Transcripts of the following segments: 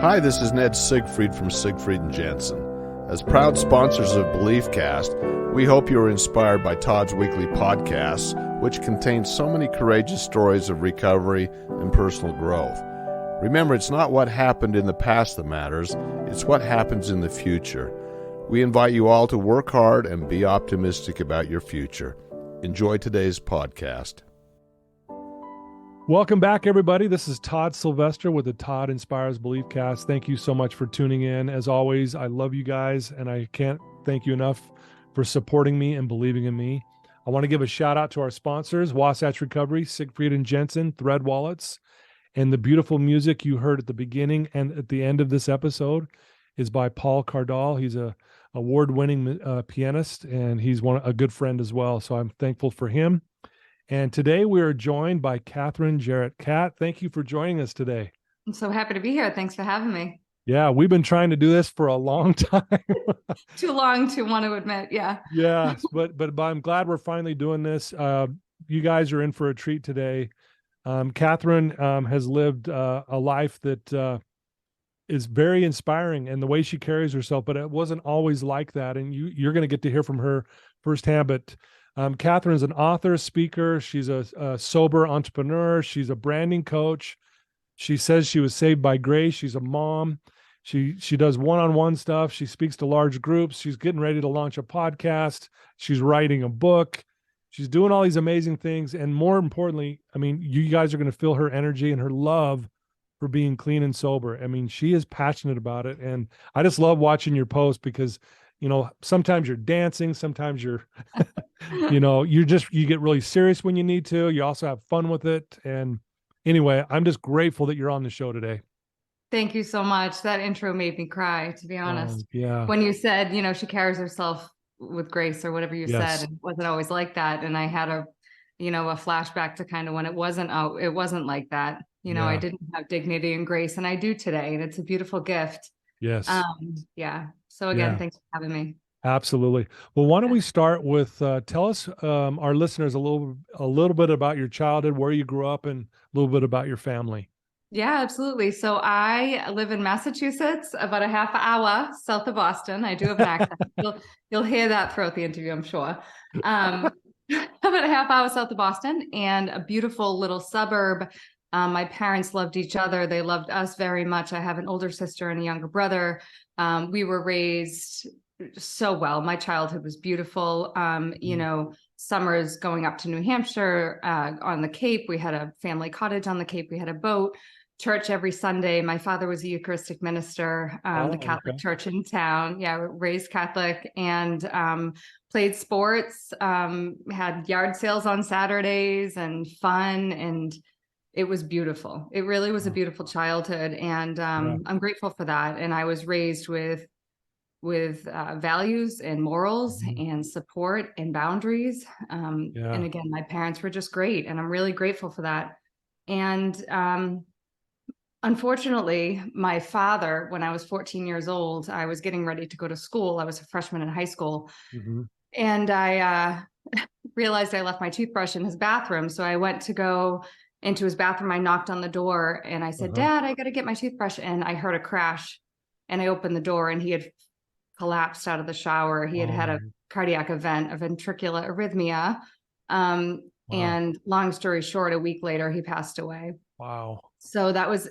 Hi, this is Ned Siegfried from Siegfried and Jensen. As proud sponsors of BeliefCast, we hope you are inspired by Todd's weekly podcasts, which contain so many courageous stories of recovery and personal growth. Remember, it's not what happened in the past that matters, it's what happens in the future. We invite you all to work hard and be optimistic about your future. Enjoy today's podcast. Welcome back, everybody. This is Todd Sylvester with the Todd Inspires BeliefCast. Thank you so much for tuning in. As always, I love you guys, and I can't thank you enough for supporting me and believing in me. I want to give a shout out to our sponsors, Wasatch Recovery, Siegfried and Jensen, Thread Wallets, and the beautiful music you heard at the beginning and at the end of this episode is by Paul Cardall. He's a award-winning pianist, and he's a good friend as well. So I'm thankful for him. And today we are joined by Kathryn Jarrett. Kat, thank you for joining us today. I'm so happy to be here. Thanks for having me. Yeah, we've been trying to do this for a long time. Too long to want to admit, yeah. Yeah, but I'm glad we're finally doing this. You guys are in for a treat today. Kathryn has lived a life that is very inspiring, and the way she carries herself, but it wasn't always like that. And you're going to get to hear from her firsthand. But Kathryn is an author, speaker. She's a sober entrepreneur. She's a branding coach. She says she was saved by grace. She's a mom. She does one-on-one stuff. She speaks to large groups. She's getting ready to launch a podcast. She's writing a book. She's doing all these amazing things. And more importantly, I mean, you guys are going to feel her energy and her love for being clean and sober. I mean, she is passionate about it. And I just love watching your posts because, you know, sometimes you're dancing, sometimes you're, you get really serious when you need to. You also have fun with it. And anyway, I'm just grateful that you're on the show today. Thank you so much. That intro made me cry, to be honest. Yeah. When you said, she carries herself with grace or whatever you said, it wasn't always like that. And I had a flashback to kind of when it wasn't like that. I didn't have dignity and grace, and I do today. And it's a beautiful gift. Yes. So again, thanks for having me. Absolutely. Well, why don't we start with tell us, our listeners, a little bit about your childhood, where you grew up, and a little bit about your family. Yeah, absolutely. So I live in Massachusetts, about a half hour south of Boston. I do have an accent. You'll hear that throughout the interview, I'm sure. About a half hour south of Boston, and a beautiful little suburb. My parents loved each other. They loved us very much. I have an older sister and a younger brother. We were raised so well. My childhood was beautiful. Summers going up to New Hampshire, on the Cape. We had a family cottage on the Cape. We had a boat. Church every Sunday. My father was a Eucharistic minister, the Catholic church in town. Yeah, raised Catholic, and played sports, had yard sales on Saturdays and fun. And it was beautiful. It really was a beautiful childhood. And I'm grateful for that. And I was raised with values and morals and support and boundaries. And again, my parents were just great, and I'm really grateful for that. And unfortunately, my father, when I was 14 years old, I was getting ready to go to school. I was a freshman in high school. And I realized I left my toothbrush in his bathroom. So I went to go into his bathroom. I knocked on the door and I said, Dad, I got to get my toothbrush. And I heard a crash, and I opened the door, and he had collapsed out of the shower. He had had a cardiac event, a ventricular arrhythmia. And long story short, a week later, he passed away. Wow. So that was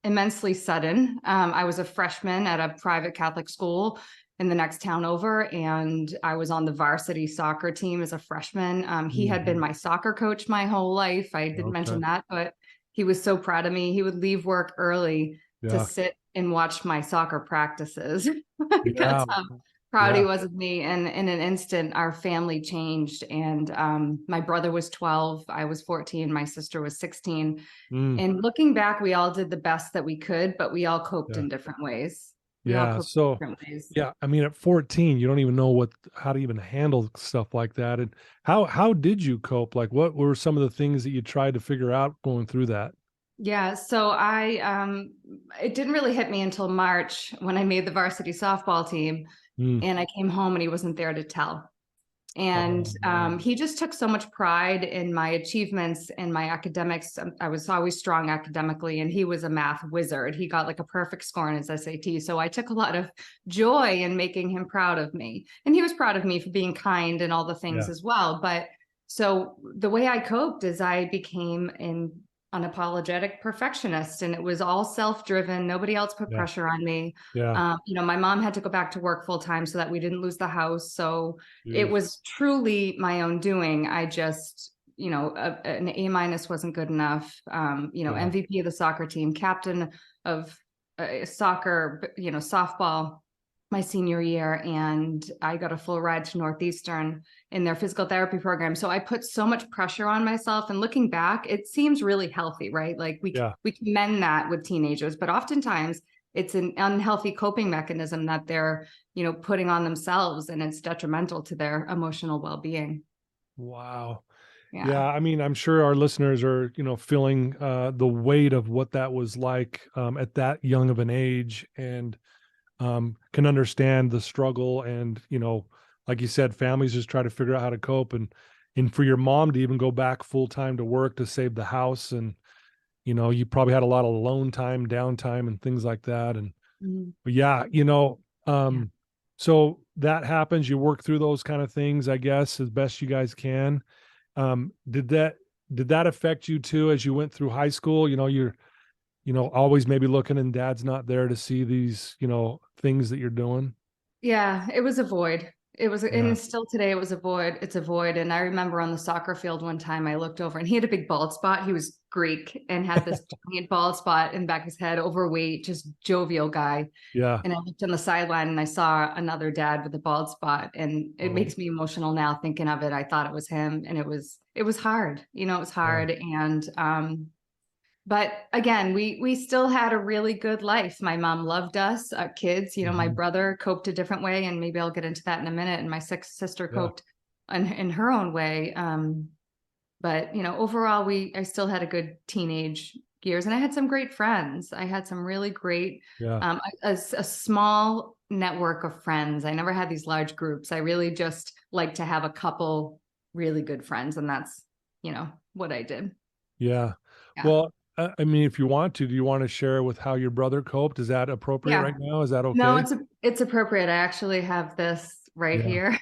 immensely sudden. I was a freshman at a private Catholic school in the next town over, and I was on the varsity soccer team as a freshman. He had been my soccer coach my whole life. I didn't mention that, but he was so proud of me. He would leave work early to sit and watch my soccer practices. That's how proud he was of me. And in an instant, our family changed. And my brother was 12, I was 14, my sister was 16. And looking back, we all did the best that we could, but we all coped in different ways. So I mean, at 14, you don't even know how to even handle stuff like that. And how did you cope? Like, what were some of the things that you tried to figure out going through that? Yeah, so it didn't really hit me until March when I made the varsity softball team, and I came home and he wasn't there to tell. And man. he just took so much pride in my achievements and my academics. I was always strong academically, and he was a math wizard. He got like a perfect score on his SAT. So I took a lot of joy in making him proud of me. And he was proud of me for being kind and all the things as well. But so the way I coped is I became an unapologetic perfectionist, and it was all self-driven. Nobody else put pressure on me. My mom had to go back to work full time so that we didn't lose the house. So it was truly my own doing. I just, an A- wasn't good enough. MVP of the soccer team, captain of soccer, softball my senior year, and I got a full ride to Northeastern in their physical therapy program. So I put so much pressure on myself, and looking back, it seems really healthy, right? Like we commend that with teenagers, but oftentimes it's an unhealthy coping mechanism that they're, putting on themselves, and it's detrimental to their emotional well-being. Wow. Yeah. I mean, I'm sure our listeners are, feeling the weight of what that was like at that young of an age, and can understand the struggle. And, like you said, families just try to figure out how to cope. And for your mom to even go back full time to work to save the house. And, you probably had a lot of alone time, downtime, and things like that. And so that happens. You work through those kind of things, I guess, as best you guys can. Did that affect you too as you went through high school? You're always maybe looking and dad's not there to see these, things that you're doing. Yeah, it was a void. It was, and still today it was a void. It's a void. And I remember on the soccer field one time I looked over and he had a big bald spot. He was Greek and had this giant bald spot in the back of his head, overweight, just jovial guy. Yeah. And I looked on the sideline and I saw another dad with a bald spot, and it makes me emotional now thinking of it. I thought it was him, and it was hard. It was hard. And but again, we still had a really good life. My mom loved us, our kids. My brother coped a different way, and maybe I'll get into that in a minute. And my sister coped in her own way. But overall, I still had a good teenage years, and I had some great friends. I had some really great, a small network of friends. I never had these large groups. I really just like to have a couple really good friends, and that's what I did. Yeah. Well, I mean, if you want to, do you want to share with how your brother coped? Is that appropriate right now? Is that okay? No, it's appropriate. I actually have this right here.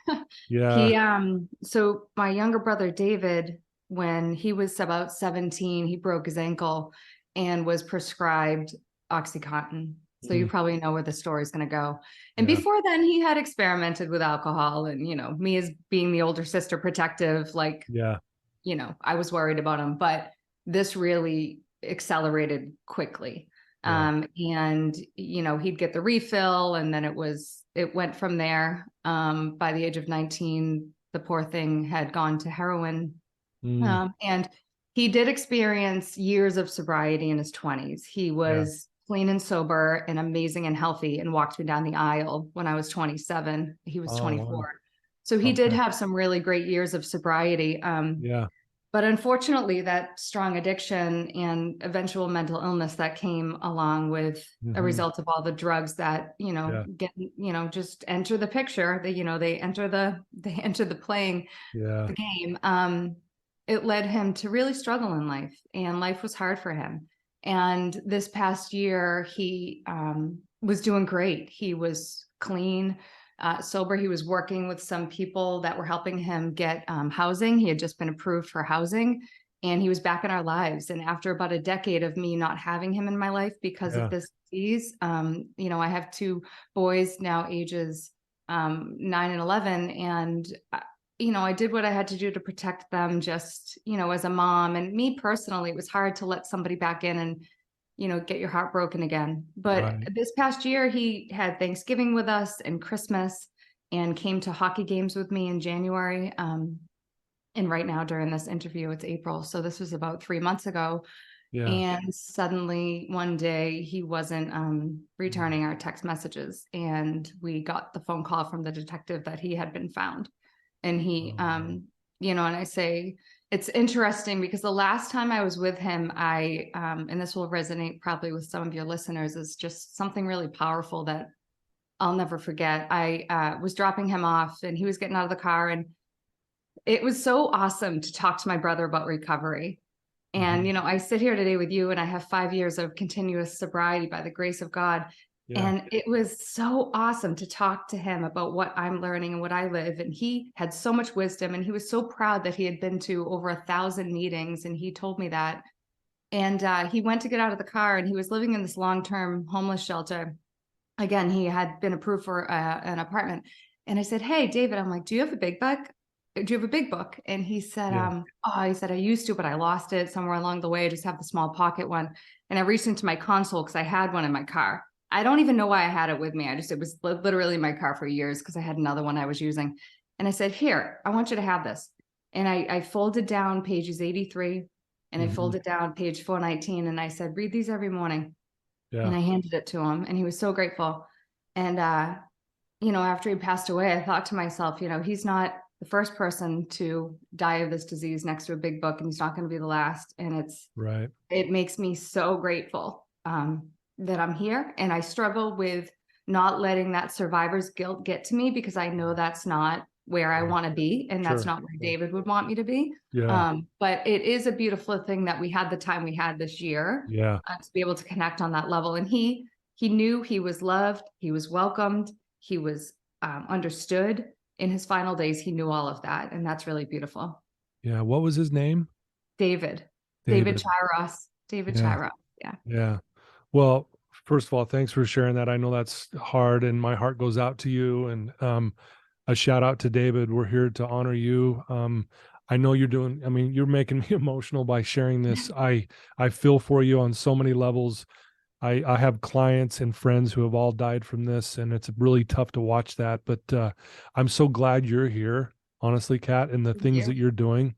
Yeah. So my younger brother, David, when he was about 17, he broke his ankle and was prescribed OxyContin. So you probably know where the story is going to go. And before then, he had experimented with alcohol, and, me as being the older sister, protective, like, I was worried about him, but this really accelerated quickly. And he'd get the refill, and then it went from there. By the age of 19, the poor thing had gone to heroin. And he did experience years of sobriety in his 20s. He was clean and sober and amazing and healthy, and walked me down the aisle when I was 27. He was 24. Wow. So he did have some really great years of sobriety. But unfortunately, that strong addiction and eventual mental illness that came along with a result of all the drugs that, just enter the picture, they enter the playing the game. It led him to really struggle in life, and life was hard for him. And this past year, he was doing great. He was clean, sober. He was working with some people that were helping him get housing. He had just been approved for housing, and he was back in our lives. And after about a decade of me not having him in my life because of this disease, I have two boys now, ages 9 and 11. And, I did what I had to do to protect them, just, as a mom. And me personally, it was hard to let somebody back in and, get your heart broken again. But this past year, he had Thanksgiving with us and Christmas, and came to hockey games with me in January. And right now, during this interview, it's April. So this was about 3 months ago. And suddenly one day he wasn't returning our text messages. And we got the phone call from the detective that he had been found. And he, and I say, it's interesting because the last time I was with him, and this will resonate probably with some of your listeners, is just something really powerful that I'll never forget. I was dropping him off, and he was getting out of the car, and it was so awesome to talk to my brother about recovery. And, Mhm. I sit here today with you and I have 5 years of continuous sobriety by the grace of God. Yeah. And it was so awesome to talk to him about what I'm learning and what I live. And he had so much wisdom, and he was so proud that he had been to over 1,000 meetings. And he told me that. And he went to get out of the car, and he was living in this long-term homeless shelter. Again, he had been approved for an apartment. And I said, "Hey, David," I'm like, "Do you have a big book? Do you have a big book?" And he said, Yeah. he said, "I used to, but I lost it somewhere along the way. I just have the small pocket one." And I reached into my console because I had one in my car. I don't even know why I had it with me. It was literally in my car for years because I had another one I was using. And I said, "Here, I want you to have this." And I folded down pages 83, and I Mhm. folded down page 419. And I said, "Read these every morning." And Yeah. I handed it to him, and he was so grateful. And, after he passed away, I thought to myself, he's not the first person to die of this disease next to a big book, and he's not going to be the last. And Right. it makes me so grateful that I'm here. And I struggle with not letting that survivor's guilt get to me, because I know that's not where I want to be, and that's Sure. not where David would want me to be. Yeah. But it is a beautiful thing that we had the time we had this year Yeah. to be able to connect on that level. And he knew he was loved, he was welcomed, he was understood. In his final days, he knew all of that, and that's really beautiful. Yeah. What was his name? David David. Chiros. David Yeah. Chiros. Yeah. Yeah. Well, first of all, thanks for sharing that. I know that's hard, and my heart goes out to you. And a shout out to David. We're here to honor you. I know you're making me emotional by sharing this. I feel for you on so many levels. I have clients and friends who have all died from this, and it's really tough to watch that. But I'm so glad you're here, honestly, Kat, and the Thank things you. that you're doing.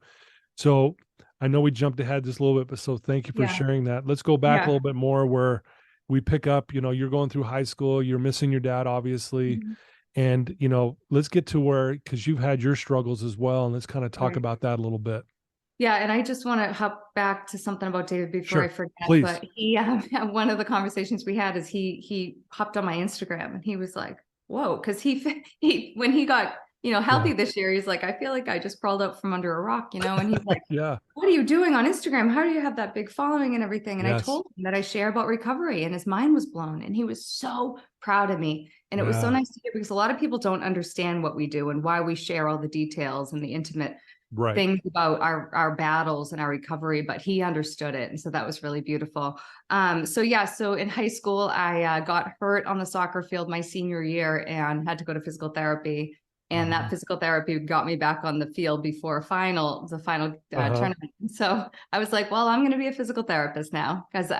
So I know we jumped ahead just a little bit, but so thank you for Yeah. sharing that. Let's go back a Yeah. little bit more where we pick up, you're going through high school, you're missing your dad, obviously. Mhm. And, let's get to where, because you've had your struggles as well. And let's kind of talk Right. about that a little bit. Yeah, and I just want to hop back to something about David before I Sure. forget. Please. But he, one of the conversations we had is he hopped on my Instagram, and he was like, "Whoa," because he when he got healthy Yeah. this year, he's like, "I feel like I just crawled out from under a rock," and he's like, Yeah. "What are you doing on Instagram? How do you have that big following and everything?" And I Yes. told him that I share about recovery, and his mind was blown, and he was so proud of me. And it was so Yeah. nice to hear, because a lot of people don't understand what we do and why we share all the details and the intimate Right. things about our battles and our recovery, but he understood it. And so that was really beautiful. So in high school, I got hurt on the soccer field my senior year and had to go to physical therapy. And that Mhm. physical therapy got me back on the field before the final Uh-huh. tournament. So I was like, well, I'm going to be a physical therapist now, because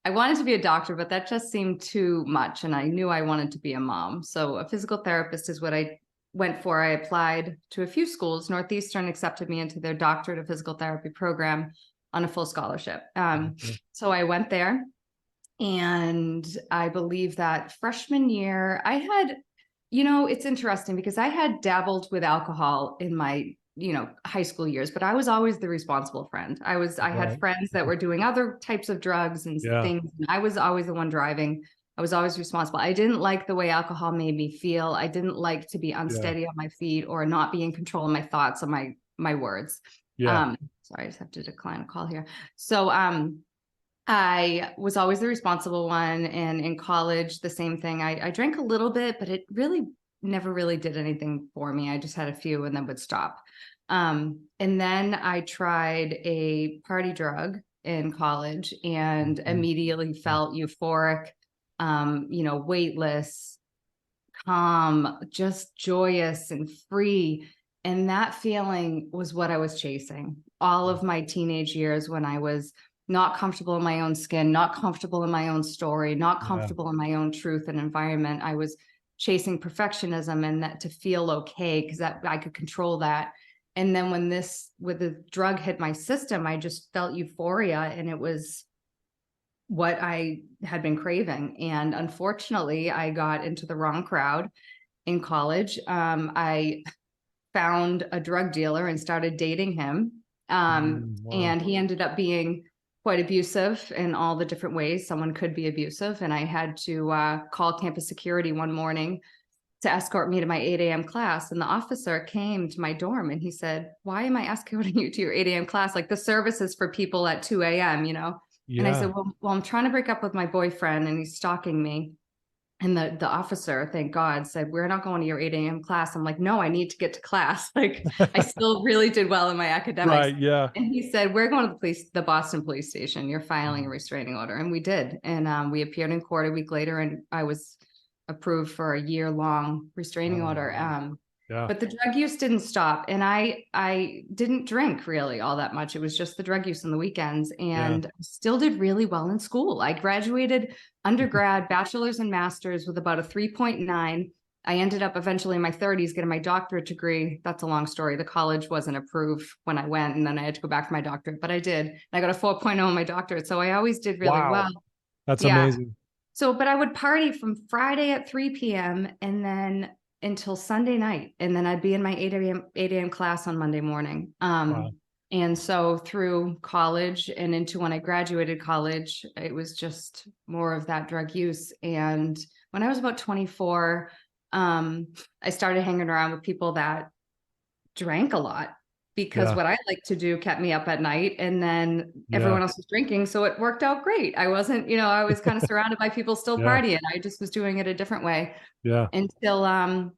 I wanted to be a doctor, but that just seemed too much. And I knew I wanted to be a mom. So a physical therapist is what I went for. I applied to a few schools. Northeastern accepted me into their doctorate of physical therapy program on a full scholarship. Okay. So I went there, and I believe that freshman year I had, it's interesting because I had dabbled with alcohol in my, high school years, but I was always the responsible friend. I had Right. friends that were doing other types of drugs and Yeah. things. And I was always the one driving. I was always responsible. I didn't like the way alcohol made me feel. I didn't like to be Yeah. unsteady on my feet or not be in control of my thoughts or my words. Yeah. Sorry, I just have to decline a call here. So I was always the responsible one. And in college, the same thing. I drank a little bit, but it really never really did anything for me. I just had a few and then would stop. And then I tried a party drug in college and Mhm. immediately felt euphoric, weightless, calm, just joyous and free. And that feeling was what I was chasing all of my teenage years, when I was not comfortable in my own skin, not comfortable in my own story, not Yeah. comfortable in my own truth and environment. I was chasing perfectionism, and that to feel okay, because that I could control that. And then when the drug hit my system, I just felt euphoria, and it was what I had been craving. And unfortunately, I got into the wrong crowd in college. I found a drug dealer and started dating him. Wow. And he ended up being quite abusive in all the different ways someone could be abusive. And I had to call campus security one morning to escort me to my 8 a.m. class. And the officer came to my dorm and he said, why am I escorting you to your 8 a.m. class? Like, the service is for people at 2 a.m., you know? And I said, well, I'm trying to break up with my boyfriend and he's stalking me. And the officer, thank God, said, we're not going to your 8 a.m. class. I'm like, no, I need to get to class. Like, I still really did well in my academics. Right. Yeah. And he said, we're going to the Boston police station. You're filing a restraining order. And we did. And we appeared in court a week later and I was approved for a year-long restraining order. Yeah. But the drug use didn't stop. And I didn't drink really all that much. It was just the drug use on the weekends. And I still did really well in school. I graduated undergrad, bachelor's and master's with about a 3.9. I ended up eventually in my 30s getting my doctorate degree. That's a long story. The college wasn't approved when I went, and then I had to go back for my doctorate, but I did. And I got a 4.0 in my doctorate. So I always did really well. That's amazing. So, but I would party from Friday at 3 p.m. and then until Sunday night. And then I'd be in my 8 a.m. class on Monday morning. And so through college and into when I graduated college, it was just more of that drug use. And when I was about 24, I started hanging around with people that drank a lot because what I like to do kept me up at night, and then everyone else was drinking. So it worked out great. I wasn't, I was kind of surrounded by people still partying. I just was doing it a different way until,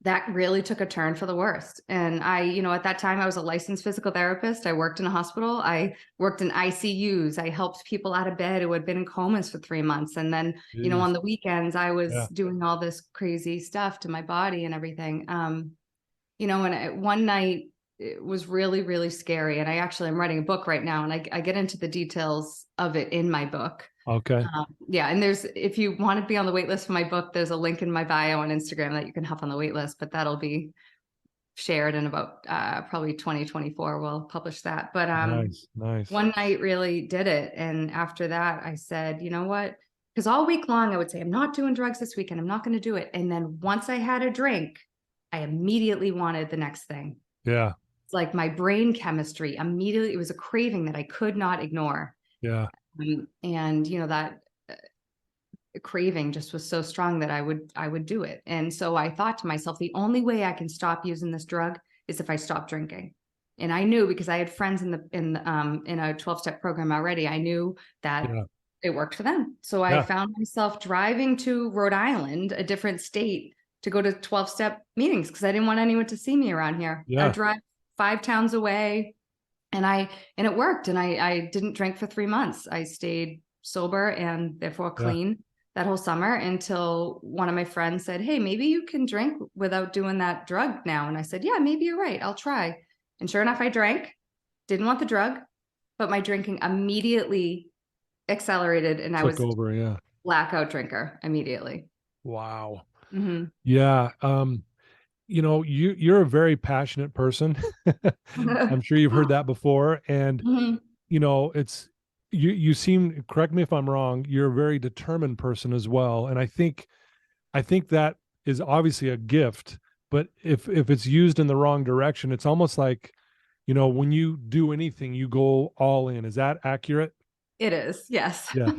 that really took a turn for the worst. And I, at that time I was a licensed physical therapist. I worked in a hospital. I worked in ICUs. I helped people out of bed who had been in comas for 3 months. And then, on the weekends I was doing all this crazy stuff to my body and everything. And one night it was really, really scary. And I actually am writing a book right now, and I get into the details of it in my book. Okay. And if you want to be on the wait list for my book, there's a link in my bio on Instagram that you can hop on the wait list, but that'll be shared in about probably 2024. We'll publish that. But nice. One night really did it. And after that, I said, you know what? Because all week long I would say, I'm not doing drugs this weekend. I'm not going to do it. And then once I had a drink, I immediately wanted the next thing. Yeah. It's like my brain chemistry immediately, it was a craving that I could not ignore. Yeah. And that craving just was so strong that I would do it. And so I thought to myself, the only way I can stop using this drug is if I stop drinking. And I knew, because I had friends in a 12-step program already, I knew that it worked for them. So I found myself driving to Rhode Island, a different state, to go to 12-step meetings because I didn't want anyone to see me around here. I drive 5 towns away. And it worked. And I didn't drink for 3 months. I stayed sober and therefore clean that whole summer until one of my friends said, hey, maybe you can drink without doing that drug now. And I said, yeah, maybe you're right. I'll try. And sure enough, I drank, didn't want the drug, but my drinking immediately accelerated and I was over, blackout drinker immediately. Wow. Mm-hmm. Yeah. You're a very passionate person. I'm sure you've heard that before. And, it's, you seem, correct me if I'm wrong, you're a very determined person as well. And I think that is obviously a gift, but if it's used in the wrong direction, it's almost like, when you do anything, you go all in. Is that accurate? It is. Yes. Yeah.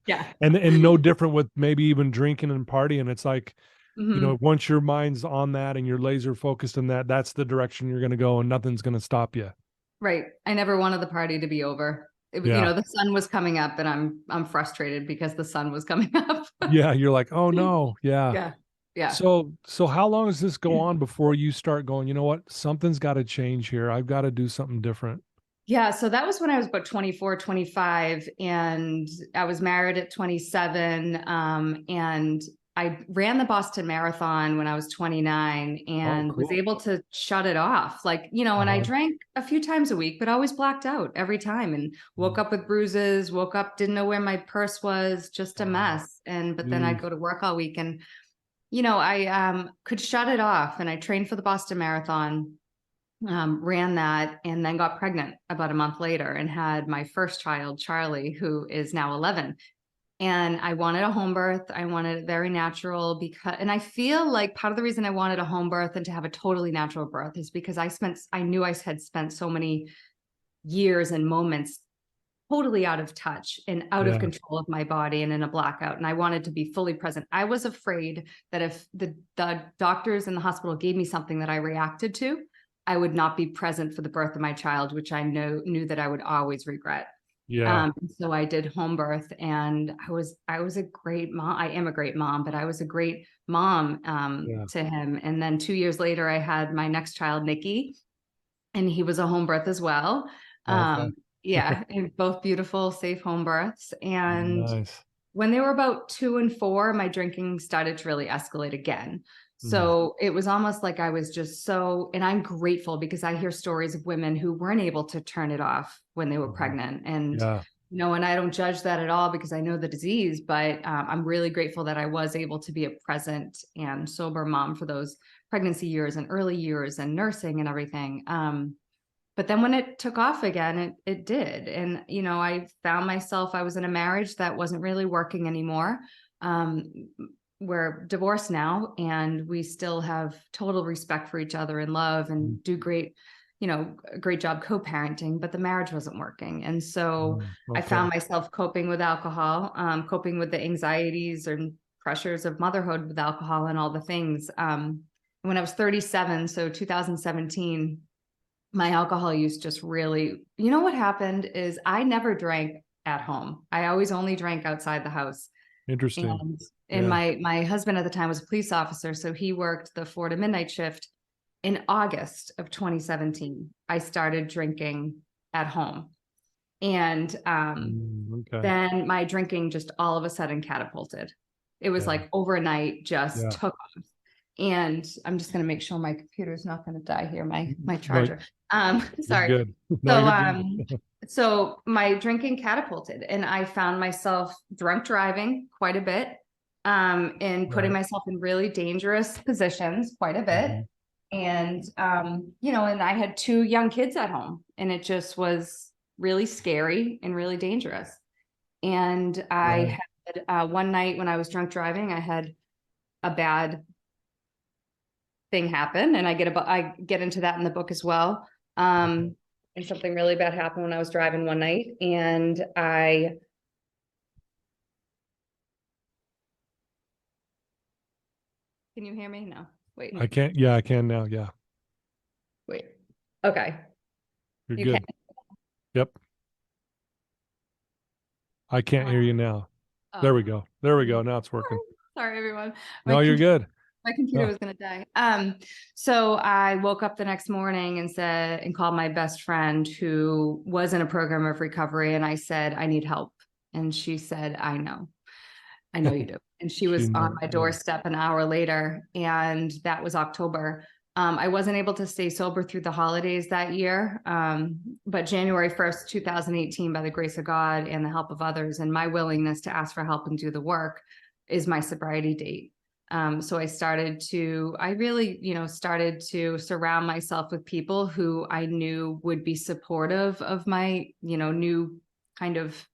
Yeah. And no different with maybe even drinking and partying. It's like, once your mind's on that and you're laser focused on that, that's the direction you're going to go and nothing's going to stop you. Right. I never wanted the party to be over. The sun was coming up and I'm frustrated because the sun was coming up. Yeah. You're like, oh no. Yeah. Yeah. Yeah. So how long does this go on before you start going, you know what, something's got to change here. I've got to do something different. Yeah. So that was when I was about 24, 25, and I was married at 27. And I ran the Boston Marathon when I was 29 and was able to shut it off. Like, and I drank a few times a week, but always blacked out every time and woke up with bruises, didn't know where my purse was, just a mess. But then I'd go to work all week and, I could shut it off, and I trained for the Boston Marathon, ran that, and then got pregnant about a month later and had my first child, Charlie, who is now 11. And I wanted a home birth. I wanted it very natural and I feel like part of the reason I wanted a home birth and to have a totally natural birth is because I knew I had spent so many years and moments totally out of touch and out of Yeah. control of my body and in a blackout. And I wanted to be fully present. I was afraid that if the doctors in the hospital gave me something that I reacted to, I would not be present for the birth of my child, which I knew that I would always regret. Yeah. So I did home birth, and I was a great mom. I am a great mom, but I was a great mom to him. And then 2 years later, I had my next child, Nikki, and he was a home birth as well. Okay. Yeah, and both beautiful, safe home births. And Nice. when they were about 2 and 4, my drinking started to really escalate again. So it was almost like I was just so, and I'm grateful because I hear stories of women who weren't able to turn it off when they were pregnant. And, and I don't judge that at all because I know the disease, but I'm really grateful that I was able to be a present and sober mom for those pregnancy years and early years and nursing and everything. But then when it took off again, it did. And, I found myself, I was in a marriage that wasn't really working anymore. We're divorced now, and we still have total respect for each other and love and do great, a great job co-parenting, but the marriage wasn't working. And so I found myself coping with alcohol, coping with the anxieties and pressures of motherhood with alcohol and all the things. When I was 37, so 2017, my alcohol use just really, what happened is I never drank at home. I always only drank outside the house. Interesting. And my husband at the time was a police officer, so he worked the 4 to midnight shift. In August of 2017, I started drinking at home. And then my drinking just all of a sudden catapulted. It was like overnight just took off. And I'm just going to make sure my computer is not going to die here, my charger. Sorry. Good. No, So my drinking catapulted, and I found myself drunk driving quite a bit, and putting myself in really dangerous positions quite a bit. And, and I had 2 young kids at home, and it just was really scary and really dangerous. And I had one night when I was drunk driving, I had a bad thing happen, and I get into that in the book as well. And something really bad happened when I was driving one night, and can you hear me? No, wait. I can't. Yeah, I can now. Yeah. Wait. Okay. You're good. Yep. I can't hear you now. There we go. There we go. Now it's working. Sorry, everyone. No, you're good. My computer was going to die. So I woke up the next morning and called my best friend who was in a program of recovery. And I said, I need help. And she said, I know you do. And she was on my doorstep an hour later. And that was October. I wasn't able to stay sober through the holidays that year. But January 1st, 2018, by the grace of God and the help of others and my willingness to ask for help and do the work, is my sobriety date. So I really started to surround myself with people who I knew would be supportive of my, new kind of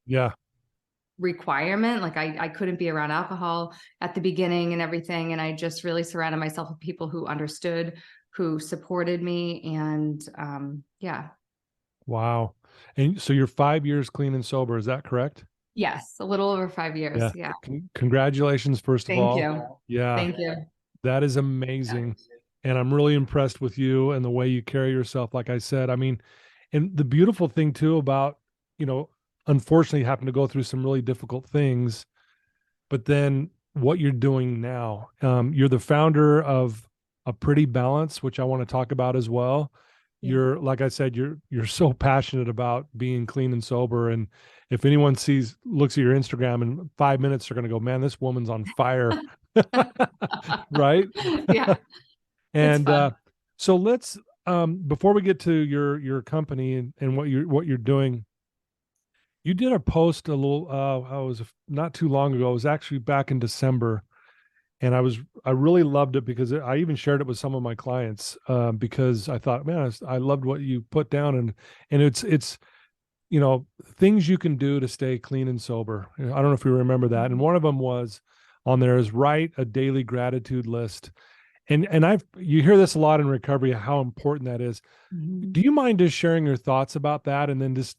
requirement. Like I couldn't be around alcohol at the beginning and everything. And I just really surrounded myself with people who understood, who supported me. And Wow. And so you're 5 years clean and sober. Is that correct? Yes, a little over 5 years. Yeah. Congratulations, first of all. Thank you. Yeah. Thank you. That is amazing. And I'm really impressed with you and the way you carry yourself. Like I said, I mean, and the beautiful thing too about, unfortunately having to go through some really difficult things, but then what you're doing now, you're the founder of A Pretty Balance, which I want to talk about as well. You're, like I said, you're so passionate about being clean and sober. And if anyone looks at your Instagram in 5 minutes, they're going to go, man, this woman's on fire. Right? Yeah. And so let's, before we get to your company and what you're doing, you did a post a little, I was not too long ago. It was actually back in December. And I really loved it because I even shared it with some of my clients because I thought, man, I loved what you put down, and it's things you can do to stay clean and sober. I don't know if you remember that. And one of them was on there is write a daily gratitude list. And you hear this a lot in recovery, how important that is. Do you mind just sharing your thoughts about that? And then just,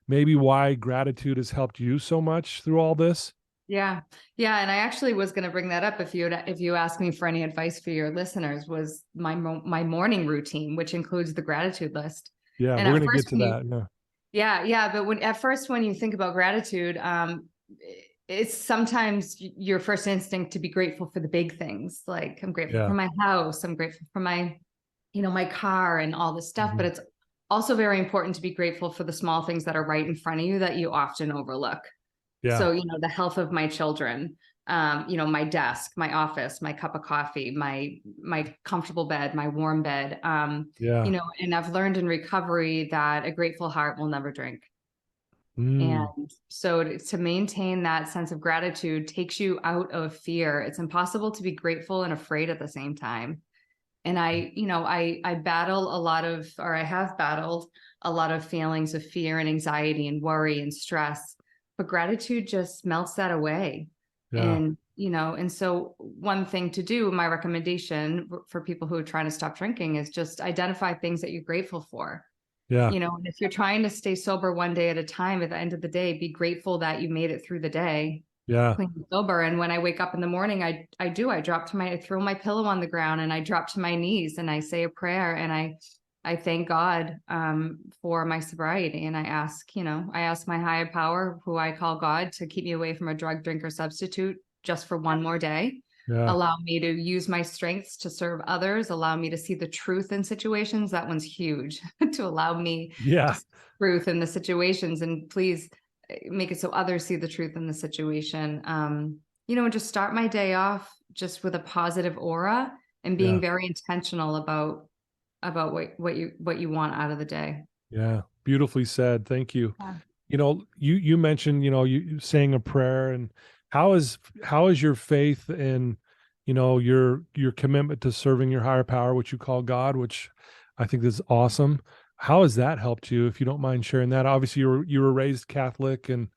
maybe why gratitude has helped you so much through all this? Yeah. Yeah. And I actually was going to bring that up if you asked me for any advice for your listeners, was my morning routine, which includes the gratitude list. Yeah, And we're at going to get first to that. Yeah. yeah. But when you think about gratitude, it's sometimes your first instinct to be grateful for the big things. Like, I'm grateful for my house. I'm grateful for my car and all this stuff. But it's also very important to be grateful for the small things that are right in front of you that you often overlook. Yeah. So, the health of my children, my desk, my office, my cup of coffee, my comfortable bed, my warm bed, and I've learned in recovery that a grateful heart will never drink. And so to maintain that sense of gratitude takes you out of fear. It's impossible to be grateful and afraid at the same time. And I have battled a lot of feelings of fear and anxiety and worry and stress, but gratitude just melts that away. Yeah. And so one thing to do, my recommendation for people who are trying to stop drinking, is just identify things that you're grateful for. Yeah. And if you're trying to stay sober one day at a time, at the end of the day, be grateful that you made it through the day. Yeah. Clean and sober. And when I wake up in the morning, I throw my pillow on the ground and I drop to my knees and I say a prayer and I thank God for my sobriety. And I ask my higher power, who I call God, to keep me away from a drug, drink, or substitute just for one more day. Yeah. Allow me to use my strengths to serve others. Allow me to see the truth in situations. That one's huge. To allow me to see truth in the situations, and please make it so others see the truth in the situation. And just start my day off just with a positive aura and being very intentional about what you want out of the day. Yeah. Beautifully said. Thank you. Yeah. You mentioned, you saying a prayer, and how is your faith and, your commitment to serving your higher power, which you call God, which I think is awesome. How has that helped you, if you don't mind sharing that? Obviously you were raised Catholic and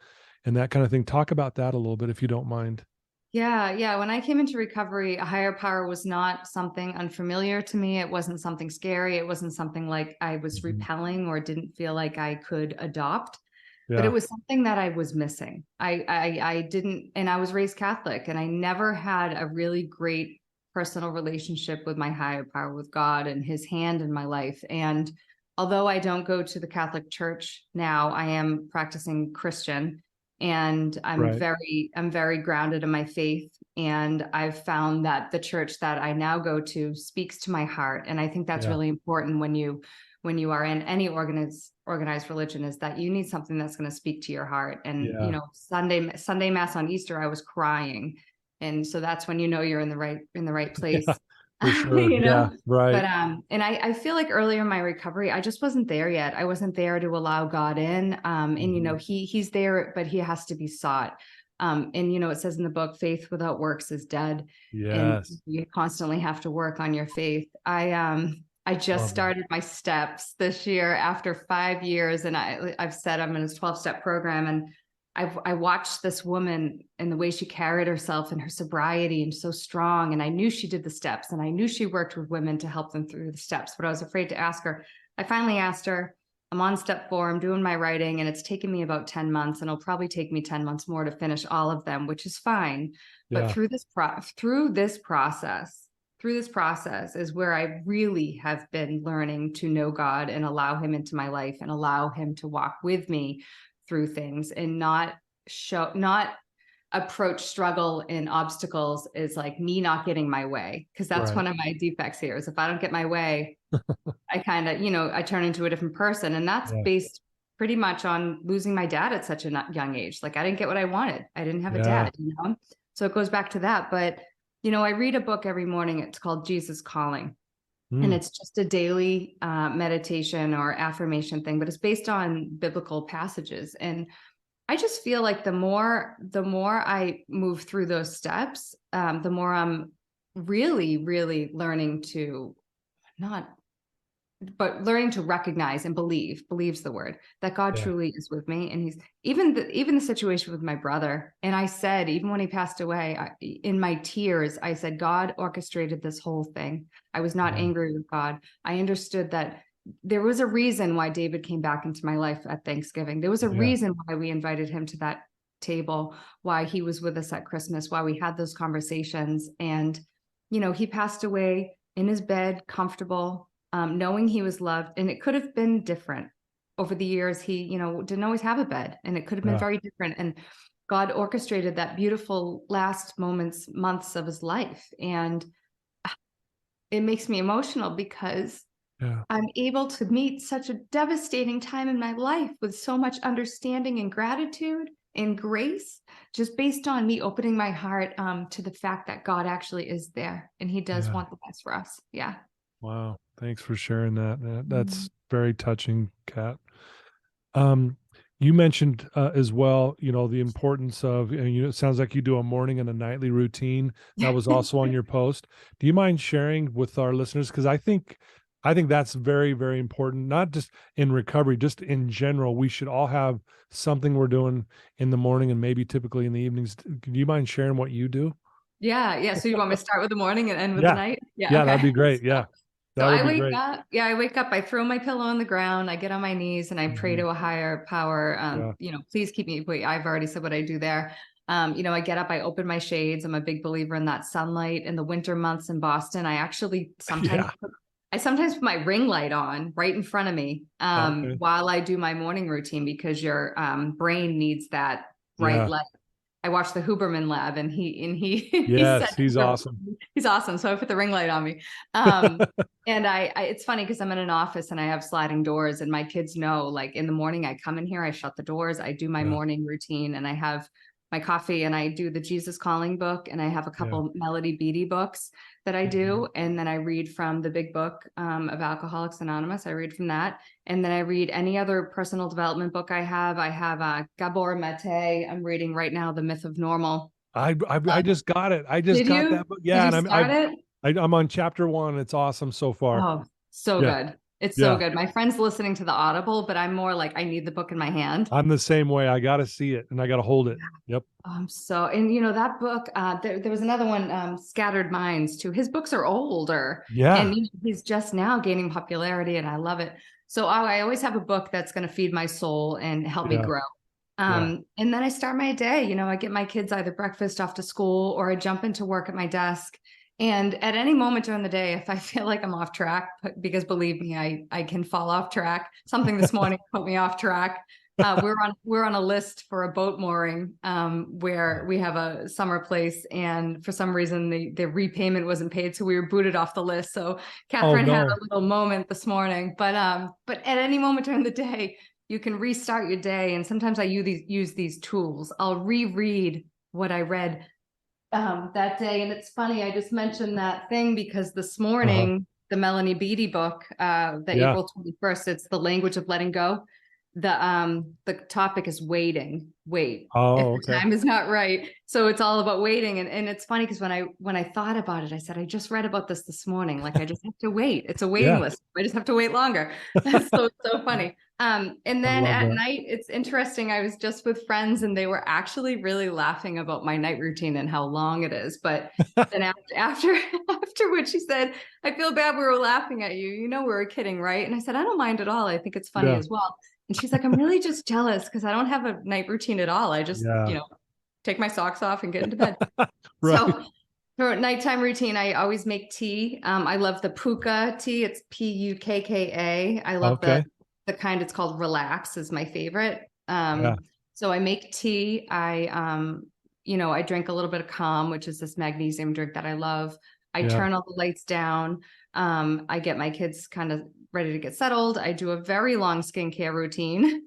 that kind of thing. Talk about that a little bit, if you don't mind. Yeah. When I came into recovery, a higher power was not something unfamiliar to me. It wasn't something scary. It wasn't something like I was repelling or didn't feel like I could adopt. But it was something that I was missing. I didn't, and I was raised Catholic, and I never had a really great personal relationship with my higher power, with God and his hand in my life. And although I don't go to the Catholic Church now, I am practicing Christian, and I'm very grounded in my faith. And I've found that the church that I now go to speaks to my heart. And I think that's really important when you are in any organized religion, is that you need something that's going to speak to your heart. And Sunday mass on Easter, I was crying, and so that's when you're in the right place. For sure. Yeah, right. But and I feel like earlier in my recovery, I just wasn't there yet. I wasn't there to allow God in. And he's there, but he has to be sought. And it says in the book, faith without works is dead. Yes. And you constantly have to work on your faith. I just started my steps this year after 5 years, and I've said I'm in a 12-step program, and I watched this woman and the way she carried herself and her sobriety, and so strong. And I knew she did the steps, and I knew she worked with women to help them through the steps, but I was afraid to ask her. I finally asked her. I'm on step 4. I'm doing my writing, and it's taken me about 10 months, and it'll probably take me 10 months more to finish all of them, which is fine. But through this process is where I really have been learning to know God and allow him into my life and allow him to walk with me through things, and not approach struggle and obstacles is like me not getting my way. Cause that's one of my defects here, is if I don't get my way, I kind of, I turn into a different person. And that's based pretty much on losing my dad at such a young age. Like, I didn't get what I wanted. I didn't have a dad, So it goes back to that. But I read a book every morning. It's called Jesus Calling. And it's just a daily meditation or affirmation thing, but it's based on biblical passages. And I just feel like the more I move through those steps, the more I'm really, really learning to learning to recognize and believe's the word, that God truly is with me. And he's even the situation with my brother. And I said, even when he passed away, in my tears, I said, God orchestrated this whole thing. I was not angry with God. I understood that there was a reason why David came back into my life at Thanksgiving. There was a reason why we invited him to that table, why he was with us at Christmas, why we had those conversations. And, you know, he passed away in his bed, comfortable, knowing he was loved. And it could have been different over the years. He, you know, didn't always have a bed, and it could have been very different. And God orchestrated that beautiful last moments, months of his life. And it makes me emotional because I'm able to meet such a devastating time in my life with so much understanding and gratitude and grace, just based on me opening my heart to the fact that God actually is there and he does want the best for us. Yeah. Wow. Thanks for sharing that. That's very touching, Kat. You mentioned as well, you know, the importance of, you know, it sounds like you do a morning and a nightly routine. That was also on your post. Do you mind sharing with our listeners? Because I think that's very, very important, not just in recovery, just in general. We should all have something we're doing in the morning and maybe typically in the evenings. Do you mind sharing what you do? Yeah. So you want me to start with the morning and end with the night? Yeah, okay. That'd be great. Yeah. So I wake up, I throw my pillow on the ground, I get on my knees and I pray to a higher power. You know, please keep me, wait, I've already said what I do there. You know, I get up, I open my shades. I'm a big believer in that sunlight. In the winter months in Boston, I actually sometimes put my ring light on right in front of me while I do my morning routine, because your brain needs that bright light. I watched the Huberman Lab, and he said, he's awesome. He's awesome. So I put the ring light on me. And it's funny because I'm in an office and I have sliding doors, and my kids know, like, in the morning I come in here, I shut the doors, I do my morning routine, and I have my coffee, and I do the Jesus Calling book, and I have a couple Melody Beattie books that I do. And then I read from the big book of Alcoholics Anonymous. I read from that. And then I read any other personal development book I have. I have Gabor Mate. I'm reading right now, The Myth of Normal. I just got it. I just got that book. Yeah. Did you start it? I'm on chapter 1. It's awesome so far. Oh, so good. It's so good. My friend's listening to the Audible, but I'm more like, I need the book in my hand. I'm the same way. I got to see it and I got to hold it. Yep. And you know, that book, there was another one, Scattered Minds too. His books are older. Yeah. And he's just now gaining popularity, and I love it. So I always have a book that's going to feed my soul and help me grow. And then I start my day, you know, I get my kids either breakfast off to school, or I jump into work at my desk. And at any moment during the day, if I feel like I'm off track, because believe me, I can fall off track. Something this morning put me off track. We're on a list for a boat mooring where we have a summer place, and for some reason the repayment wasn't paid, so we were booted off the list. So Kathryn had a little moment this morning, but at any moment during the day, you can restart your day. And sometimes I use these tools. I'll reread what I read that day. And it's funny, I just mentioned that thing because this morning, the Melanie Beattie book, April 21st, it's The Language of Letting Go. The topic is waiting. Wait. If the time is not right. So it's all about waiting. And it's funny because when I thought about it, I said, I just read about this morning. Like, I just have to wait. It's a waiting list. I just have to wait longer. So it's so funny. And then at night, it's interesting. I was just with friends and they were actually really laughing about my night routine and how long it is. But then afterwards, she said, I feel bad we were laughing at you. You know, we were kidding, right? And I said, I don't mind at all. I think it's funny as well. And she's like, I'm really just jealous because I don't have a night routine at all. I just, you know, take my socks off and get into bed. So for nighttime routine, I always make tea. I love the Puka tea. It's Pukka. I love the kind, it's called Relax, is my favorite. So I make tea. I drink a little bit of Calm, which is this magnesium drink that I love. I turn all the lights down. I get my kids kind of ready to get settled. I do a very long skincare routine.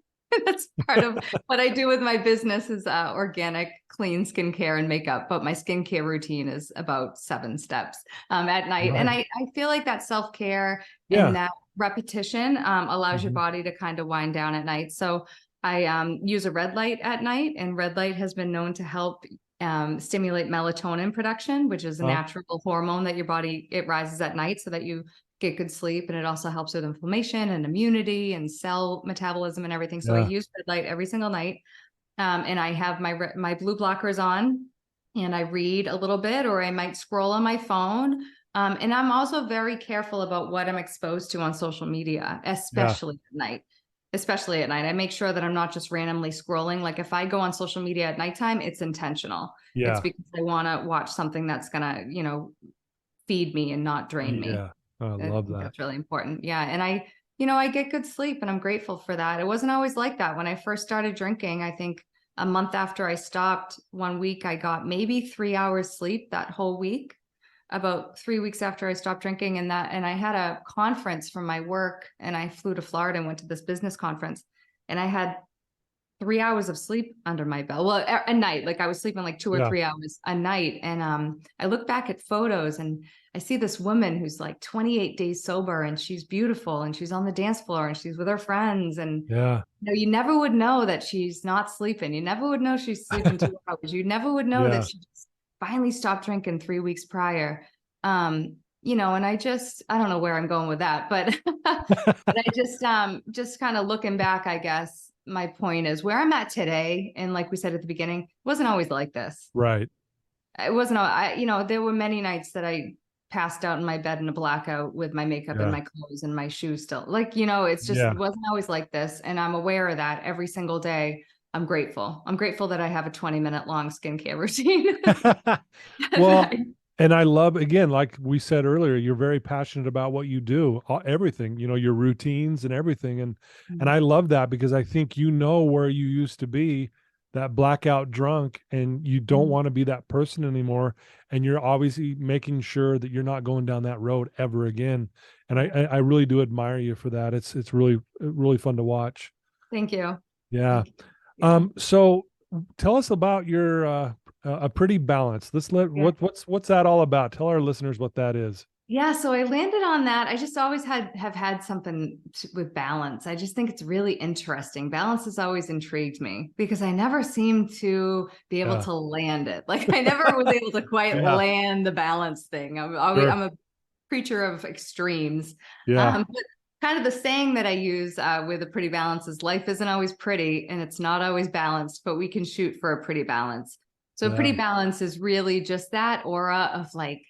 That's part of what I do with my business is organic, clean skincare and makeup. But my skincare routine is about 7 steps at night. And I feel like that self-care and that repetition allows your body to kind of wind down at night. So I use a red light at night, and red light has been known to help stimulate melatonin production, which is a natural hormone that your body, it rises at night so that you get good sleep. And it also helps with inflammation and immunity and cell metabolism and everything. So I use red light every single night. And I have my blue blockers on, and I read a little bit, or I might scroll on my phone. And I'm also very careful about what I'm exposed to on social media, especially at night. Especially at night. I make sure that I'm not just randomly scrolling. Like if I go on social media at nighttime, it's intentional. It's because I want to watch something that's going to, you know, feed me and not drain me. Yeah. I love that. That's really important. Yeah. And I get good sleep and I'm grateful for that. It wasn't always like that. When I first started drinking, I think a month after I stopped, 1 week, I got maybe 3 hours sleep that whole week. About 3 weeks after I stopped drinking, and I had a conference from my work, and I flew to Florida and went to this business conference, and I had 3 hours of sleep under my belt. Well, a night, like I was sleeping like 2 or 3 hours a night. And I look back at photos and I see this woman who's like 28 days sober, and she's beautiful, and she's on the dance floor, and she's with her friends. And you never would know that she's not sleeping. You never would know she's sleeping 2 hours. You never would know that she just finally stopped drinking 3 weeks prior. And I don't know where I'm going with that, but, but I just kind of looking back, I guess my point is where I'm at today. And like we said at the beginning, it wasn't always like this. Right. It wasn't, there were many nights that I passed out in my bed in a blackout with my makeup and my clothes and my shoes still. Like, it's just, it wasn't always like this. And I'm aware of that every single day. I'm grateful. I'm grateful that I have a 20-minute long skincare routine. Well, and I love, again, like we said earlier, you're very passionate about what you do, everything, your routines and everything. And I love that because I think where you used to be, that blackout drunk, and you don't want to be that person anymore. And you're obviously making sure that you're not going down that road ever again. And I really do admire you for that. It's really, really fun to watch. Thank you. Yeah. So tell us about your a pretty balance. What's that all about? Tell our listeners what that is. Yeah, so I landed on that. I just always have had something with balance. I just think it's really interesting. Balance has always intrigued me because I never seem to be able to land it. Like I never was able to quite land the balance thing. I'm a creature of extremes. But kind of the saying that I use with a pretty balance is life isn't always pretty and it's not always balanced, but we can shoot for a pretty balance. So pretty balance is really just that aura of like,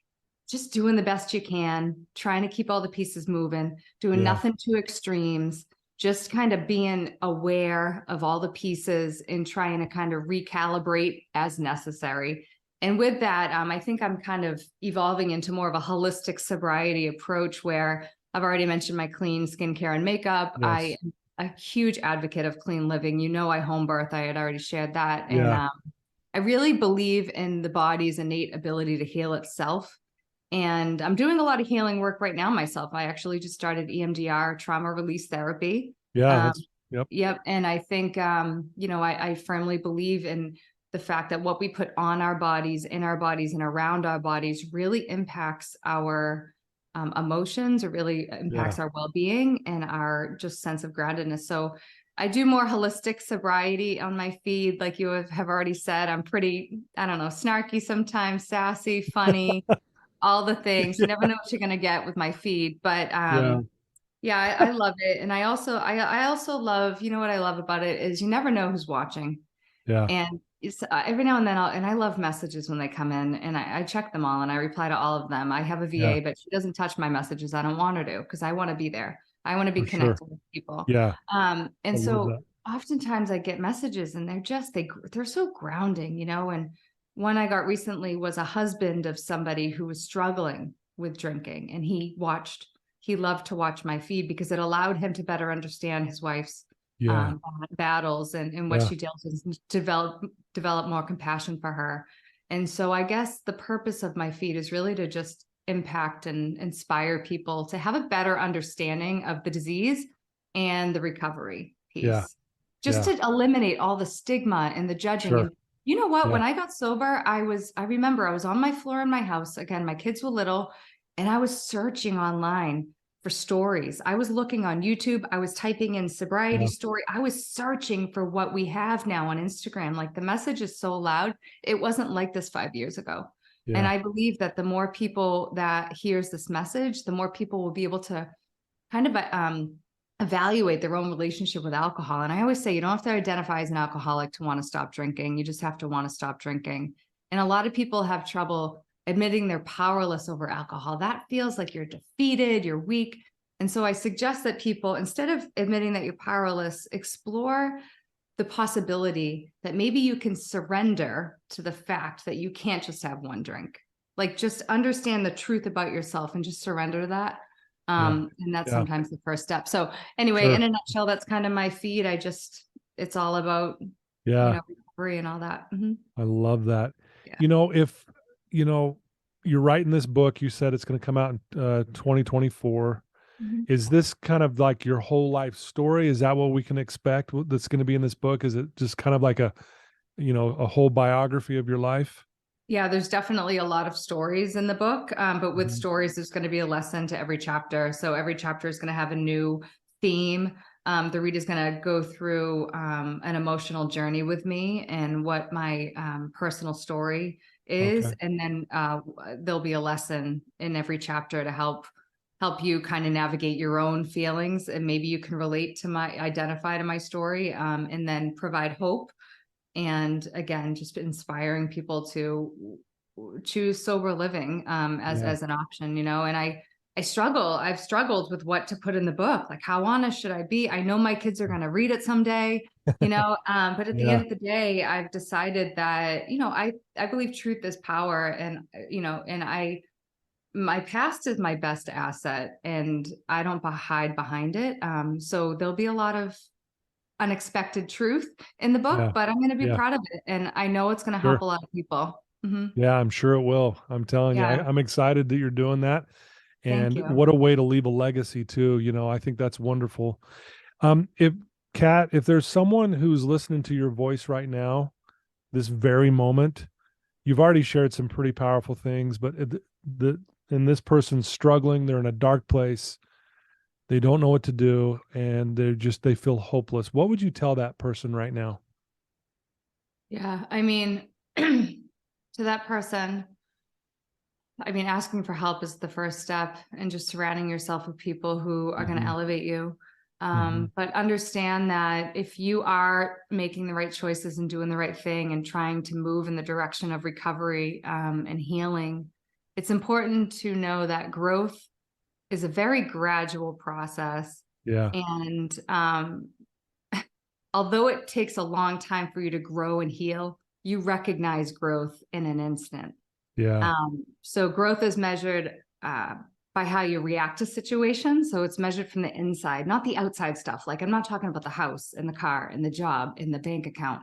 just doing the best you can, trying to keep all the pieces moving, doing nothing too extremes, just kind of being aware of all the pieces and trying to kind of recalibrate as necessary. And with that, I think I'm kind of evolving into more of a holistic sobriety approach where I've already mentioned my clean skincare and makeup. Yes. I am a huge advocate of clean living. I home birth. I had already shared that. And I really believe in the body's innate ability to heal itself. And I'm doing a lot of healing work right now myself. I actually just started EMDR, trauma release therapy. Yep. And I think, I firmly believe in the fact that what we put on our bodies, in our bodies, and around our bodies really impacts our emotions. It really impacts our well-being and our just sense of groundedness. So I do more holistic sobriety on my feed. Like you have already said, I'm pretty, snarky sometimes, sassy, funny. All the things. You never know what you're going to get with my feed, but I love it. And I also love, what I love about it is you never know who's watching. And it's every now and then I love messages when they come in, and I check them all and I reply to all of them. I have a VA, but she doesn't touch my messages. I don't want her to, because I want to be there. I want to be connected with people. And so oftentimes I get messages and they're so grounding, and one I got recently was a husband of somebody who was struggling with drinking, and he loved to watch my feed because it allowed him to better understand his wife's battles and what she deals with, and develop more compassion for her. And so I guess the purpose of my feed is really to just impact and inspire people to have a better understanding of the disease and the recovery piece, to eliminate all the stigma and the judging. And you know what? When I got sober, I remember I was on my floor in my house. Again, my kids were little, and I was searching online for stories. I was looking on YouTube. I was typing in sobriety story. I was searching for what we have now on Instagram. Like the message is so loud. It wasn't like this 5 years ago. And I believe that the more people that hears this message, the more people will be able to kind of evaluate their own relationship with alcohol. And I always say, you don't have to identify as an alcoholic to want to stop drinking. You just have to want to stop drinking. And a lot of people have trouble admitting they're powerless over alcohol. That feels like you're defeated, you're weak. And so I suggest that people, instead of admitting that you're powerless, explore the possibility that maybe you can surrender to the fact that you can't just have one drink. Like, just understand the truth about yourself and just surrender to that. And that's sometimes the first step. So anyway, in a nutshell, that's kind of my feed. It's all about, recovery and all that. I love that. Yeah. If, you're writing this book, you said it's going to come out in 2024. Is this kind of like your whole life story? Is that what we can expect that's going to be in this book? Is it just kind of like a whole biography of your life? Yeah, there's definitely a lot of stories in the book, but with stories, there's going to be a lesson to every chapter. So every chapter is going to have a new theme. The reader's going to go through an emotional journey with me and what my personal story is. Okay. And then there'll be a lesson in every chapter to help you kind of navigate your own feelings. And maybe you can identify to my story, and then provide hope. And again, just inspiring people to choose sober living as an option, and I've struggled with what to put in the book. Like, how honest should I be? I know my kids are going to read it someday, but at the end of the day, I've decided that, I believe truth is power. And, my past is my best asset, and I don't hide behind it. So there'll be a lot of unexpected truth in the book, but I'm going to be proud of it. And I know it's going to help a lot of people. Yeah, I'm sure it will. I'm telling you, Yeah. I'm excited that you're doing that. Thank And you. what a way to leave a legacy too. I think that's wonderful. If there's someone who's listening to your voice right now, this very moment, you've already shared some pretty powerful things, but and this person's struggling, they're in a dark place, they don't know what to do, and they feel hopeless. What would you tell that person right now? Yeah. I mean, to that person, asking for help is the first step, and just surrounding yourself with people who are going to elevate you. But understand that if you are making the right choices and doing the right thing and trying to move in the direction of recovery and healing, it's important to know that growth is a very gradual process. Yeah. And although it takes a long time for you to grow and heal, you recognize growth in an instant. Yeah. So growth is measured by how you react to situations. So it's measured from the inside, not the outside stuff. Like, I'm not talking about the house and the car and the job and the bank account.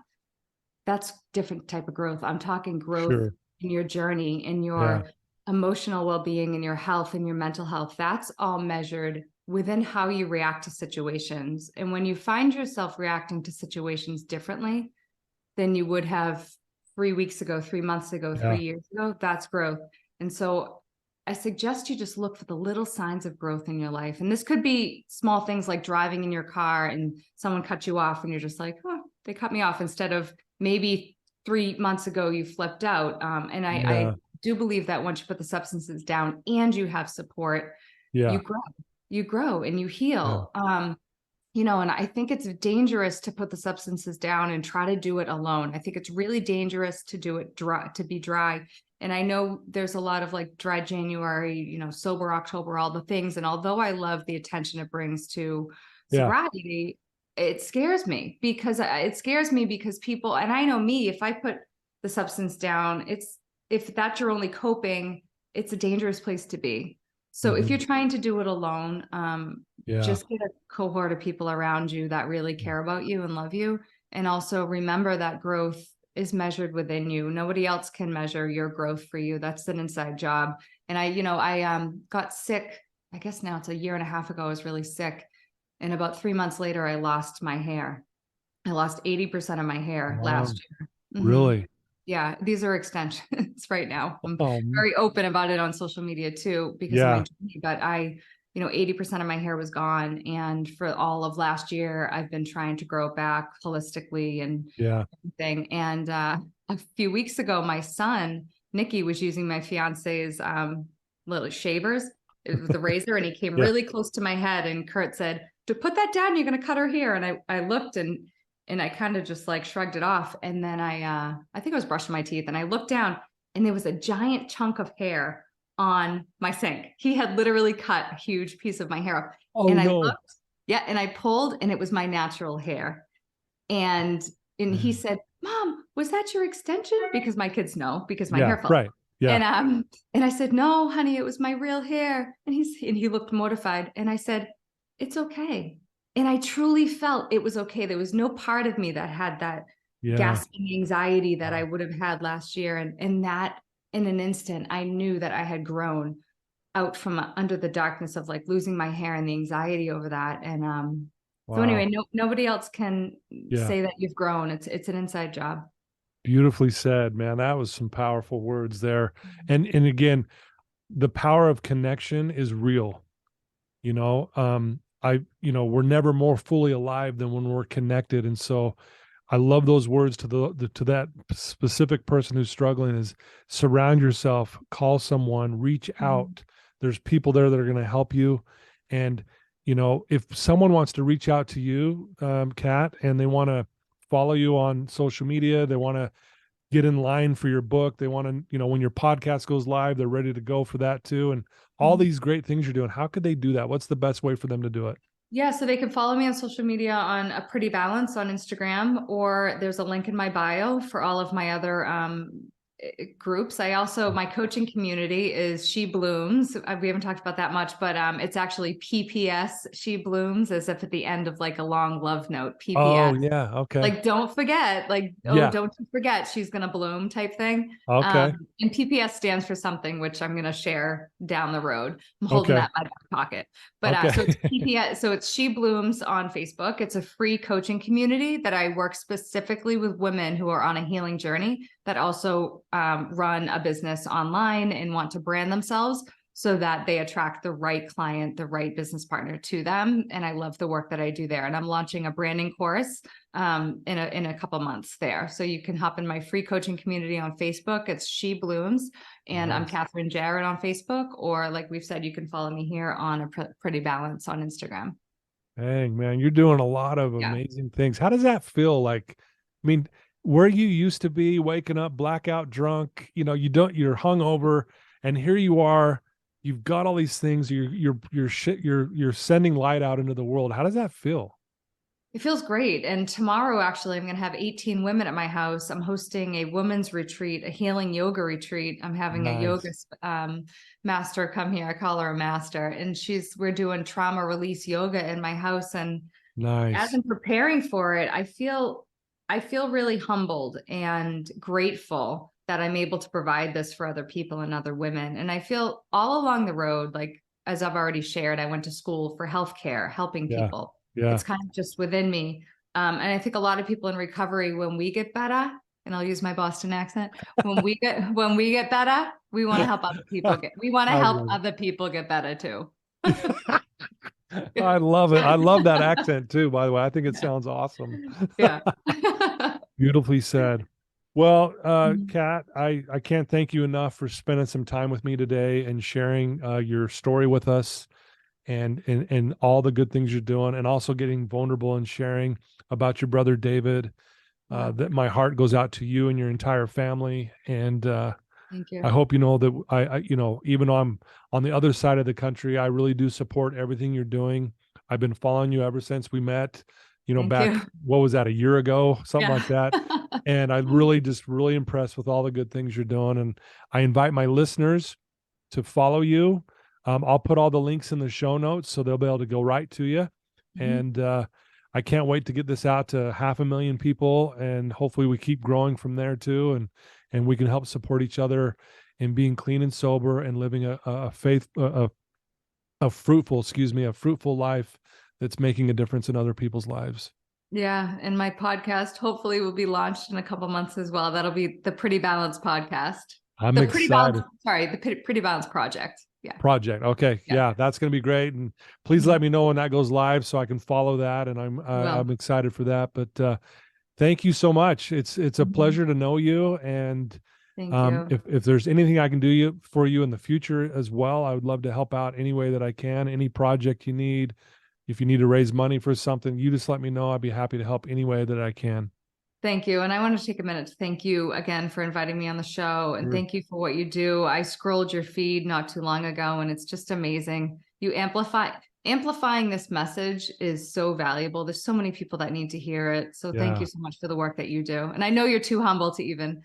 That's different type of growth. I'm talking growth in your journey, in your emotional well-being, in your health, and your mental health. That's all measured within how you react to situations. And when you find yourself reacting to situations differently than you would have 3 weeks ago, 3 months ago, 3 years ago, that's growth. And so I suggest you just look for the little signs of growth in your life. And this could be small things like driving in your car and someone cut you off and you're just like, oh, they cut me off, instead of maybe 3 months ago you flipped out. And I do believe that once you put the substances down and you have support, you grow and you heal. And I think it's dangerous to put the substances down and try to do it alone. I think it's really dangerous to do it dry, to be dry. And I know there's a lot of like dry January, sober October, all the things. And although I love the attention it brings to sobriety, it scares me because people, and I know me, if I put the substance down, if that's your only coping, it's a dangerous place to be. So if you're trying to do it alone, just get a cohort of people around you that really care about you and love you. And also remember that growth is measured within you. Nobody else can measure your growth for you. That's an inside job. And I got sick, I guess now it's a year and a half ago, I was really sick. And about 3 months later, I lost my hair. I lost 80% of my hair last year. Really? Yeah, these are extensions right now. I'm very open about it on social media too, because of my journey, but 80% of my hair was gone. And for all of last year, I've been trying to grow it back holistically and everything. And a few weeks ago, my son, Nikki, was using my fiance's little shavers with the razor, and he came really close to my head. And Kurt said, to put that down, you're going to cut her hair. And I looked and I kind of just like shrugged it off. And then I think I was brushing my teeth and I looked down and there was a giant chunk of hair on my sink. He had literally cut a huge piece of my hair off. Oh, And I no. looked, yeah, and I pulled, and it was my natural hair. And he said, "Mom, was that your extension?" Because my kids know, because my hair fell. Right. Yeah. And I said, "No, honey, it was my real hair." And he looked mortified. And I said, "It's okay." And I truly felt it was okay. There was no part of me that had that gasping anxiety that I would have had last year. And that in an instant, I knew that I had grown out from under the darkness of like losing my hair and the anxiety over that. And so anyway, nobody else can say that you've grown. It's an inside job. Beautifully said, man. That was some powerful words there. And again, the power of connection is real. We're never more fully alive than when we're connected. And so I love those words to that specific person who's struggling is surround yourself, call someone, reach out. There's people there that are going to help you. And, if someone wants to reach out to you, Kat, and they want to follow you on social media, they want to get in line for your book, they want to, when your podcast goes live, they're ready to go for that too. And all these great things you're doing, how could they do that? What's the best way for them to do it? Yeah, so they can follow me on social media on A Pretty Balance on Instagram, or there's a link in my bio for all of my other groups. My coaching community is She Blooms. We haven't talked about that much, but it's actually PPS, She Blooms, as if at the end of like a long love note, PPS. Oh, yeah. Okay. Like, don't forget, don't you forget she's going to bloom type thing. Okay. And PPS stands for something, which I'm going to share down the road. I'm holding that in my back pocket. But so it's PPS. So it's She Blooms on Facebook. It's a free coaching community that I work specifically with women who are on a healing journey that also run a business online and want to brand themselves so that they attract the right client, the right business partner to them. And I love the work that I do there. And I'm launching a branding course in a couple months there. So you can hop in my free coaching community on Facebook. It's She Blooms. And I'm Kathryn Jarrett on Facebook. Or like we've said, you can follow me here on A Pretty Balance on Instagram. Dang, man, you're doing a lot of amazing things. How does that feel? Like, I mean, where you used to be waking up blackout drunk, you're hungover, and here you are, you've got all these things, you're sending light out into the world. How does that feel? It feels great. And tomorrow, actually, I'm going to have 18 women at my house. I'm hosting a women's retreat, a healing yoga retreat. I'm having a yoga master come here. I call her a master. And we're doing trauma release yoga in my house. And as I'm preparing for it, I feel really humbled and grateful that I'm able to provide this for other people and other women. And I feel all along the road, like, as I've already shared, I went to school for healthcare, helping people. Yeah. It's kind of just within me. And I think a lot of people in recovery, when we get better, and I'll use my Boston accent, when we get better, we want to help other people other people get better too. I love it. I love that accent too, by the way. I think it sounds awesome. Yeah. Beautifully said. Well, Kat, I can't thank you enough for spending some time with me today and sharing your story with us and all the good things you're doing, and also getting vulnerable and sharing about your brother David. That my heart goes out to you and your entire family. And thank you. I hope you know that I even though I'm on the other side of the country, I really do support everything you're doing. I've been following you ever since we met, what was that, a year ago, something like that. And I really impressed with all the good things you're doing. And I invite my listeners to follow you. I'll put all the links in the show notes so they'll be able to go right to you. And I can't wait to get this out to 500,000 people, and hopefully we keep growing from there too. And we can help support each other in being clean and sober and living a fruitful life that's making a difference in other people's lives. Yeah. And my podcast hopefully will be launched in a couple months as well. That'll be the Pretty Balance podcast. I'm excited. The Pretty Balance Project. Yeah. Project. Okay. Yeah, that's going to be great. And please let me know when that goes live so I can follow that. And I'm excited for that. But thank you so much. It's a pleasure to know you. And thank you. If there's anything I can do for you in the future as well, I would love to help out any way that I can. Any project you need, if you need to raise money for something, you just let me know. I'd be happy to help any way that I can. Thank you. And I want to take a minute to thank you again for inviting me on the show. And Sure. thank you for what you do. I scrolled your feed not too long ago, and it's just amazing. You amplifying this message is so valuable. There's so many people that need to hear it. So thank you so much for the work that you do. And I know you're too humble to even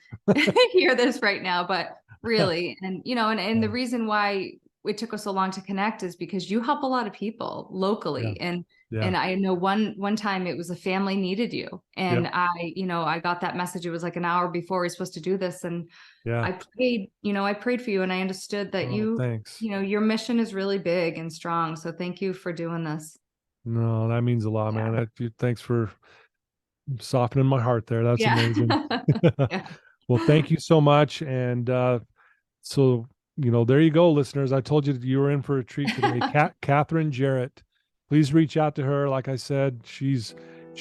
hear this right now, but really, and and the reason why it took us so long to connect is because you help a lot of people locally. And I know one time it was a family needed you, and I got that message. It was like an hour before we were supposed to do this, and I prayed for you, and I understood that thanks. Your mission is really big and strong. So thank you for doing this. No, that means a lot, man. Thanks for softening my heart there. That's amazing. Well, thank you so much. And so, there you go, listeners. I told you that you were in for a treat today. Kathryn Jarrett. Please reach out to her. Like I said, she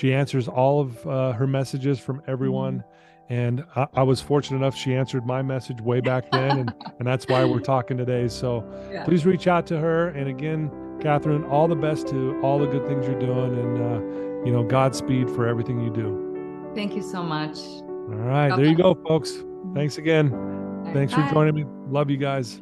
answers all of her messages from everyone. And I was fortunate enough, she answered my message way back then. And that's why we're talking today. So please reach out to her. And again, Kathryn, all the best to all the good things you're doing. And, Godspeed for everything you do. Thank you so much. All right. There you go, folks. Thanks again. Thanks for joining me. Love you guys.